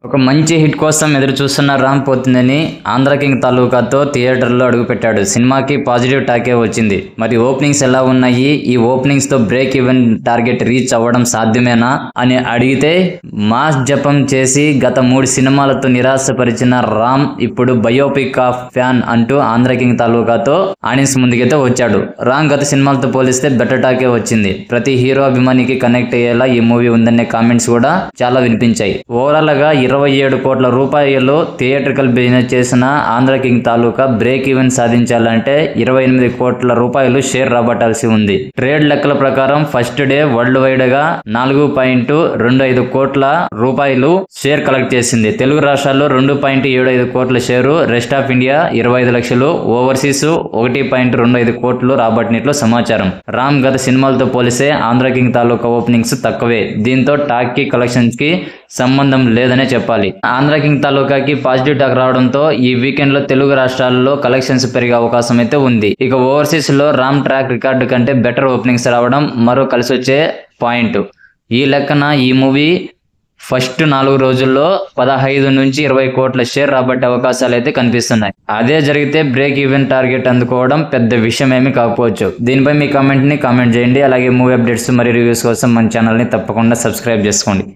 ఒక మంచి హిట్ కోసం ఎదురు చూస్తున్న రామ్ పోతినేని ఆంధ్ర కింగ్ తాలూకాతో థియేటర్లో అడుగుపెట్టాడు. సినిమాకి పాజిటివ్ టాకే వచ్చింది. మరి ఓపెనింగ్స్ ఎలా ఉన్నాయి? ఈ ఓపెనింగ్స్ తో బ్రేక్ ఈవెన్ టార్గెట్ రీచ్ అవ్వడం సాధ్యమేనా అని అడిగితే, మాస్ జపం చేసి గత 3 సినిమాలతో నిరాశపరిచిన రామ్ ఇప్పుడు బయోపిక్ ఆఫ్ ఫ్యాన్ అంటూ ఆంధ్ర కింగ్ తాలూకాతో ఆడియన్స్ ముందుకైతే వచ్చాడు. రామ్ గత సినిమాలతో పోలిస్తే బెటర్ టాకే వచ్చింది. ప్రతి హీరో అభిమానికి కనెక్ట్ అయ్యేలా ఈ మూవీ ఉందనే కామెంట్స్ కూడా చాలా వినిపించాయి. ఓవరాల్ గా 27 కోట్ల రూపాయలు థియేట్రికల్ బిజినెస్ చేసిన ఆంధ్ర కింగ్ తాలూకా బ్రేక్ ఈవెన్ సాధించాలంటే 28 కోట్ల రూపాయలు షేర్ రాబట్టాల్సి ఉంది. ట్రేడ్ లెక్కల ప్రకారం ఫస్ట్ డే వరల్డ్ వైడ్ గా 4.25 కోట్ల రూపాయలు షేర్ కలెక్ట్ చేసింది. తెలుగు రాష్ట్రాల్లో 2.75 కోట్ల షేరు, రెస్ట్ ఆఫ్ ఇండియా 25 లక్షలు, ఓవర్సీస్ 1.25 కోట్లు రాబట్టినట్లు సమాచారం. రామ్ గత సినిమాలతో పోలిస్తే ఆంధ్ర కింగ్ తాలూకా ఓపెనింగ్స్ తక్కువే. దీంతో టాక్ కి కలెక్షన్స్ కి సంబంధం లేదనే చెప్పాలి. ఆంధ్ర కింగ్ తాలూకాకి పాజిటివ్ టాక్ రావడంతో ఈ వీకెండ్ లో తెలుగు రాష్ట్రాల్లో కలెక్షన్స్ పెరిగే అవకాశం అయితే ఉంది. ఇక ఓవర్సీస్ లో రామ్ ట్రాక్ రికార్డు కంటే బెటర్ ఓపెనింగ్స్ రావడం మరో కలిసి వచ్చే పాయింట్. ఈ లెక్కన ఈ మూవీ ఫస్ట్ 4 రోజుల్లో 15 నుంచి 20 కోట్ల షేర్ రాబట్టే అవకాశాలు అయితే కనిపిస్తున్నాయి. అదే జరిగితే బ్రేక్ ఈవెన్ టార్గెట్ అందుకోవడం పెద్ద విషయం ఏమీ కాకపోవచ్చు. దీనిపై మీ కామెంట్ చేయండి. అలాగే మూవీ అప్డేట్స్ మరియు రివ్యూస్ కోసం మన ఛానల్ని తప్పకుండా సబ్స్క్రైబ్ చేసుకోండి.